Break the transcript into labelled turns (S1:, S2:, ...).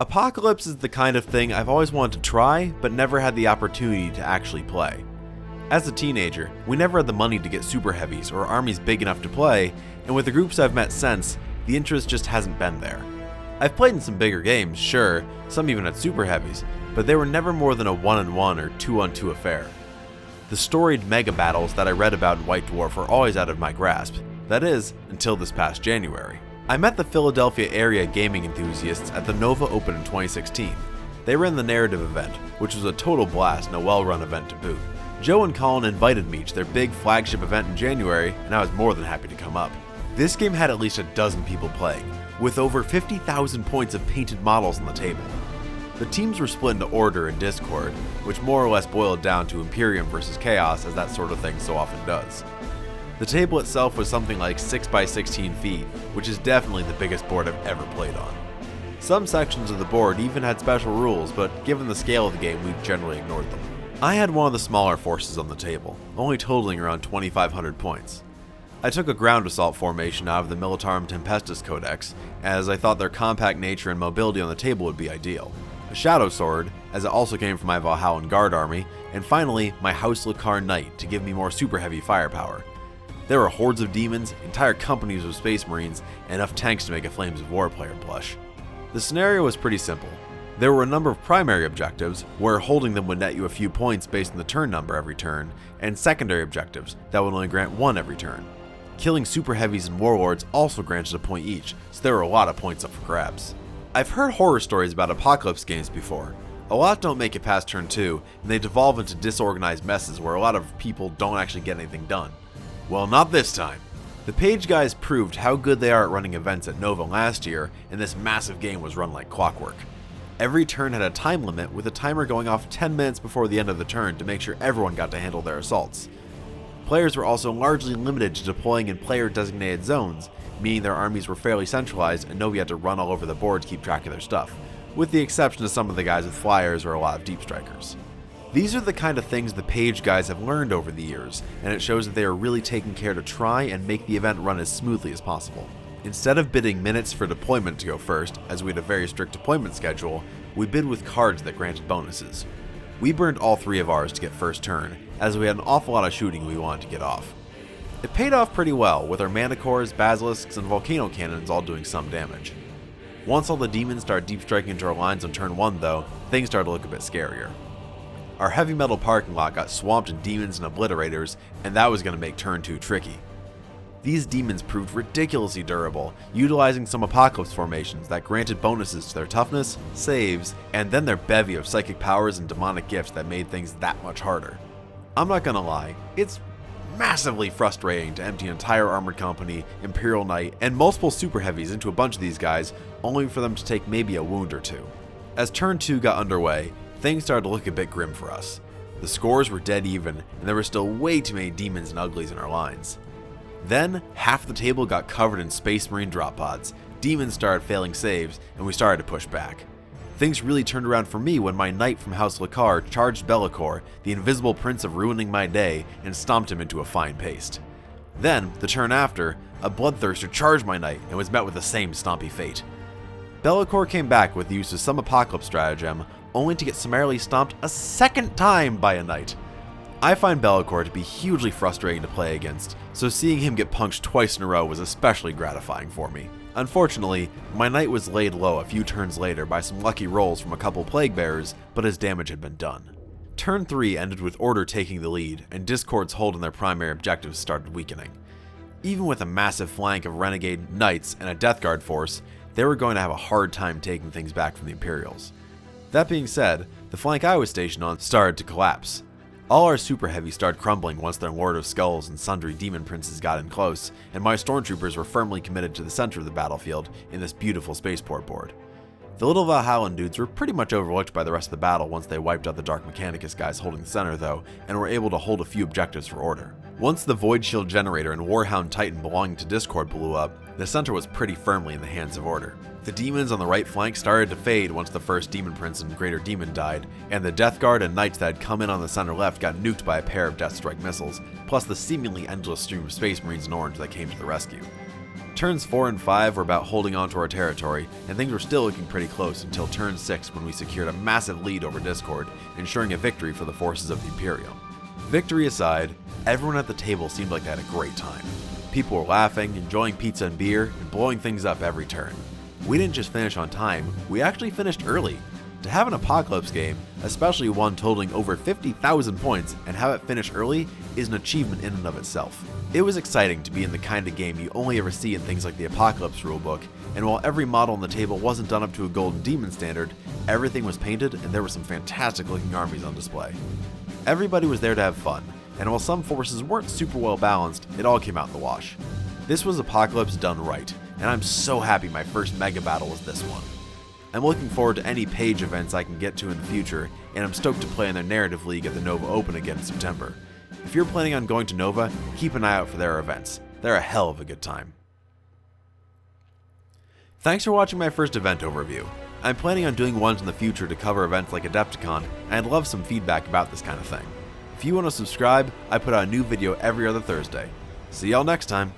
S1: Apocalypse is the kind of thing I've always wanted to try, but never had the opportunity to actually play. As a teenager, we never had the money to get super heavies or armies big enough to play, and with the groups I've met since, the interest just hasn't been there. I've played in some bigger games, sure, some even had super heavies, but they were never more than a 1-on-1 or 2-on-2 affair. The storied mega battles that I read about in White Dwarf were always out of my grasp, that is, until this past January. I met the Philadelphia area gaming enthusiasts at the Nova Open in 2016. They ran the narrative event, which was a total blast and a well-run event to boot. Joe and Colin invited me to their big flagship event in January, and I was more than happy to come up. This game had at least a dozen people playing, with over 50,000 points of painted models on the table. The teams were split into Order and Discord, which more or less boiled down to Imperium versus Chaos, as that sort of thing so often does. The table itself was something like 6 by 16 feet, which is definitely the biggest board I've ever played on. Some sections of the board even had special rules, but given the scale of the game, we generally ignored them. I had one of the smaller forces on the table, only totaling around 2,500 points. I took a ground assault formation out of the Militarum Tempestus Codex, as I thought their compact nature and mobility on the table would be ideal. A Shadow Sword, as it also came from my Valhallan Guard army, and finally my House Lakar Knight to give me more super heavy firepower. There were hordes of demons, entire companies of space marines, and enough tanks to make a Flames of War player blush. The scenario was pretty simple. There were a number of primary objectives, where holding them would net you a few points based on the turn number every turn, and secondary objectives that would only grant one every turn. Killing super heavies and warlords also granted a point each, so there were a lot of points up for grabs. I've heard horror stories about apocalypse games before. A lot don't make it past turn 2, and they devolve into disorganized messes where a lot of people don't actually get anything done. Well, not this time. The Page guys proved how good they are at running events at Nova last year, and this massive game was run like clockwork. Every turn had a time limit, with a timer going off 10 minutes before the end of the turn to make sure everyone got to handle their assaults. Players were also largely limited to deploying in player-designated zones, meaning their armies were fairly centralized and nobody had to run all over the board to keep track of their stuff, with the exception of some of the guys with flyers or a lot of deep strikers. These are the kind of things the Page guys have learned over the years, and it shows that they are really taking care to try and make the event run as smoothly as possible. Instead of bidding minutes for deployment to go first, as we had a very strict deployment schedule, we bid with cards that granted bonuses. We burned all 3 of ours to get first turn, as we had an awful lot of shooting we wanted to get off. It paid off pretty well, with our Manticores, Basilisks, and Volcano Cannons all doing some damage. Once all the demons started deep striking into our lines on turn 1 though, things started to look a bit scarier. Our heavy metal parking lot got swamped in demons and obliterators, and that was going to make turn 2 tricky. These demons proved ridiculously durable, utilizing some apocalypse formations that granted bonuses to their toughness, saves, and then their bevy of psychic powers and demonic gifts that made things that much harder. I'm not gonna lie, it's massively frustrating to empty an entire armored company, Imperial Knight, and multiple super heavies into a bunch of these guys, only for them to take maybe a wound or two. As turn 2 got underway, things started to look a bit grim for us. The scores were dead even, and there were still way too many demons and uglies in our lines. Then, half the table got covered in Space Marine drop pods, demons started failing saves, and we started to push back. Things really turned around for me when my knight from House Lakar charged Be'lakor, the invisible prince of ruining my day, and stomped him into a fine paste. Then, the turn after, a bloodthirster charged my knight and was met with the same stompy fate. Be'lakor came back with the use of some apocalypse stratagem, only to get summarily stomped a second time by a knight. I find Be'lakor to be hugely frustrating to play against, so seeing him get punched twice in a row was especially gratifying for me. Unfortunately, my knight was laid low a few turns later by some lucky rolls from a couple plague bearers, but his damage had been done. Turn 3 ended with Order taking the lead, and Discord's hold on their primary objectives started weakening. Even with a massive flank of renegade knights and a Death Guard force, they were going to have a hard time taking things back from the Imperials. That being said, the flank I was stationed on started to collapse. All our super heavies started crumbling once their Lord of Skulls and sundry demon princes got in close, and my stormtroopers were firmly committed to the center of the battlefield in this beautiful spaceport board. The little Valhallan dudes were pretty much overlooked by the rest of the battle once they wiped out the Dark Mechanicus guys holding the center though, and were able to hold a few objectives for Order. Once the Void Shield Generator and Warhound Titan belonging to Discord blew up, the center was pretty firmly in the hands of Order. The demons on the right flank started to fade once the first Demon Prince and Greater Demon died, and the Death Guard and Knights that had come in on the center left got nuked by a pair of Deathstrike missiles, plus the seemingly endless stream of Space Marines in orange that came to the rescue. Turns 4 and 5 were about holding on to our territory, and things were still looking pretty close until turn 6 when we secured a massive lead over Discord, ensuring a victory for the forces of the Imperium. Victory aside, everyone at the table seemed like they had a great time. People were laughing, enjoying pizza and beer, and blowing things up every turn. We didn't just finish on time, we actually finished early. To have an Apocalypse game, especially one totaling over 50,000 points, and have it finish early is an achievement in and of itself. It was exciting to be in the kind of game you only ever see in things like the Apocalypse rulebook, and while every model on the table wasn't done up to a Golden Demon standard, everything was painted and there were some fantastic looking armies on display. Everybody was there to have fun, and while some forces weren't super well balanced, it all came out in the wash. This was Apocalypse done right, and I'm so happy my first mega battle was this one. I'm looking forward to any page events I can get to in the future, and I'm stoked to play in their narrative league at the Nova Open again in September. If you're planning on going to Nova, keep an eye out for their events. They're a hell of a good time. Thanks for watching my first event overview. I'm planning on doing ones in the future to cover events like Adepticon, and I'd love some feedback about this kind of thing. If you want to subscribe, I put out a new video every other Thursday. See y'all next time.